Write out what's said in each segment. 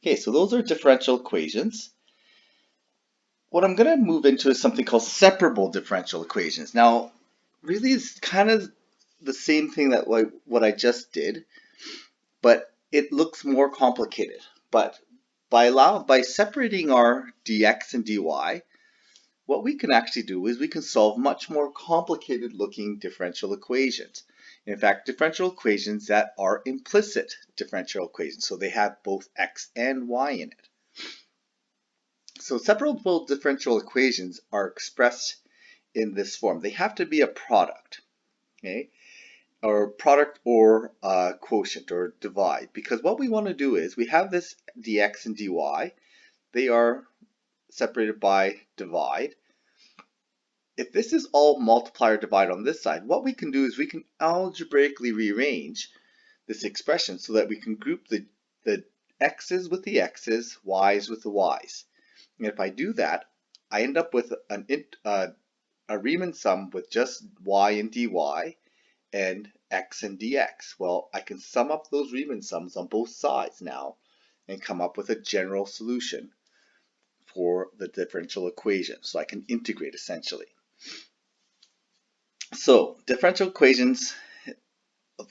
Okay, so those are differential equations. What I'm going to move into is something called separable differential equations. Now, really it's kind of the same thing that what I just did, but it looks more complicated. But by separating our dx and dy, what we can actually do is we can solve much more complicated looking differential equations. In fact, differential equations that are implicit differential equations, so they have both x and y in it. So separable differential equations are expressed in this form. They have to be a product, okay, or product or quotient or divide, because what we want to do is we have this dx and dy. They are separated by divide. If this is all multiply or divide on this side, what we can do is we can algebraically rearrange this expression so that we can group the x's with the x's, y's with the y's. And if I do that, I end up with a Riemann sum with just y and dy and x and dx. Well, I can sum up those Riemann sums on both sides now and come up with a general solution for the differential equation. So I can integrate essentially. So differential equations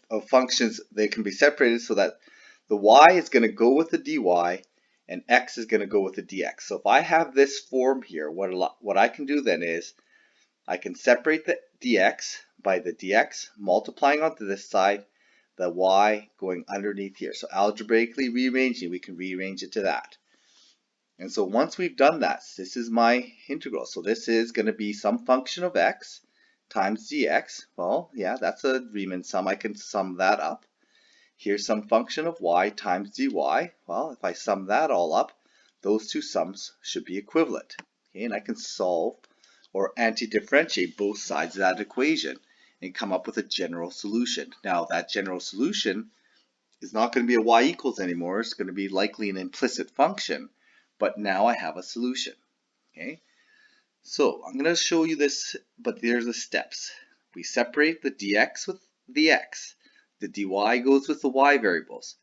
of functions, they can be separated so that the y is going to go with the dy and x is going to go with the dx. So if I have this form here, what I can do then is I can separate the dx by the dx multiplying onto this side, the y going underneath here. So algebraically rearranging, we can rearrange it to that. And so once we've done that, this is my integral. So this is going to be some function of x times dx. Well, yeah, that's a Riemann sum. I can sum that up. Here's some function of y times dy. Well, if I sum that all up, those two sums should be equivalent. Okay, and I can solve or anti-differentiate both sides of that equation and come up with a general solution. Now, that general solution is not going to be a y equals anymore. It's going to be likely an implicit function, but now I have a solution. Okay, so I'm going to show you this, but there's the steps. We separate the dx with the x. The dy goes with the y variables.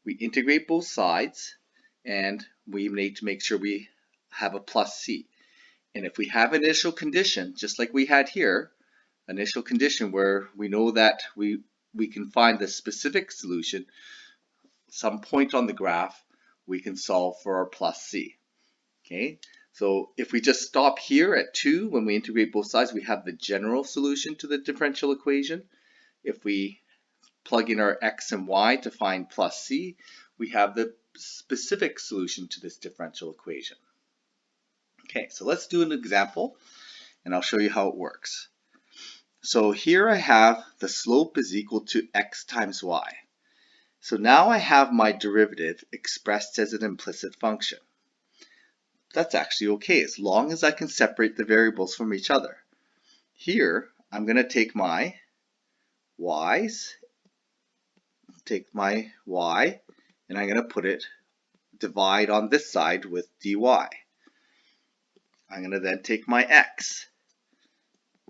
We integrate both sides, and we need to make sure we have a plus c. And if we have an initial condition, just like we had here, initial condition where we know that we can find the specific solution, some point on the graph, we can solve for our plus c. Okay, so if we just stop here at 2, when we integrate both sides, we have the general solution to the differential equation. If we plug in our x and y to find plus c, we have the specific solution to this differential equation. Okay, so let's do an example and I'll show you how it works. So here I have the slope is equal to x times y. So now I have my derivative expressed as an implicit function. That's actually okay as long as I can separate the variables from each other. Here I'm going to take my y's, and I'm going to put it, divide on this side with dy. I'm going to then take my x.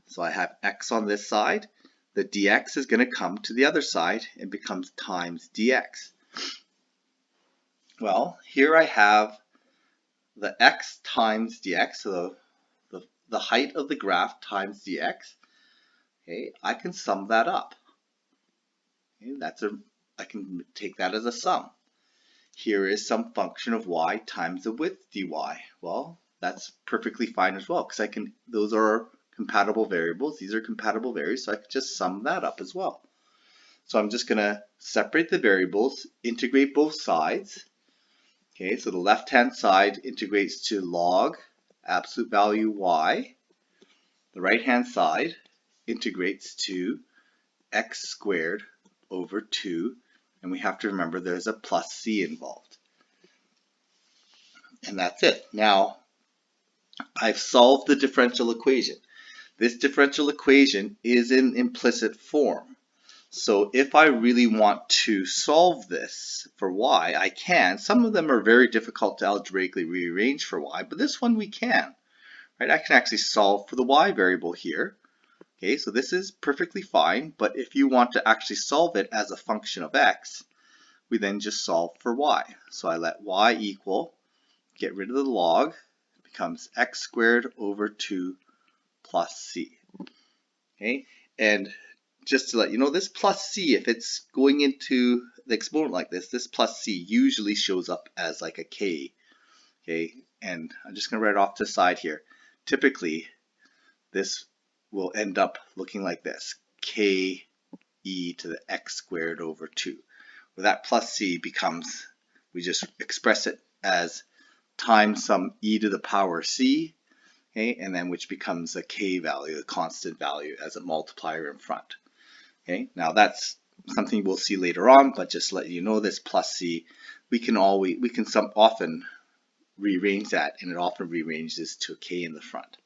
So I have x on this side. The dx is going to come to the other side and becomes times dx. Well, here I have the x times dx, so the height of the graph times dx. Okay, I can sum that up. Okay, I can take that as a sum. Here is some function of y times the width dy. Well, that's perfectly fine as well because those are compatible variables. These are compatible variables, so I can just sum that up as well. So I'm just going to separate the variables, integrate both sides. Okay, so the left-hand side integrates to log absolute value y. The right-hand side integrates to x squared over 2. And we have to remember there's a plus c involved. And that's it. Now, I've solved the differential equation. This differential equation is in implicit form. So if I really want to solve this for y, I can. Some of them are very difficult to algebraically rearrange for y, but this one we can. Right? I can actually solve for the y variable here. Okay, so this is perfectly fine, but if you want to actually solve it as a function of x, we then just solve for y. So I let y equal, get rid of the log, it becomes x squared over 2 plus c. Okay, and just to let you know, this plus c, if it's going into the exponent like this plus c usually shows up as like a k. Okay, and I'm just going to write it off to the side here. Typically, this will end up looking like this, k e to the x squared over 2. Where that plus c becomes, we just express it as times some e to the power c, okay, and then which becomes a k value, a constant value as a multiplier in front. Okay, now that's something we'll see later on, but just to let you know, this plus c, we can often rearrange that, and it often rearranges to a k in the front.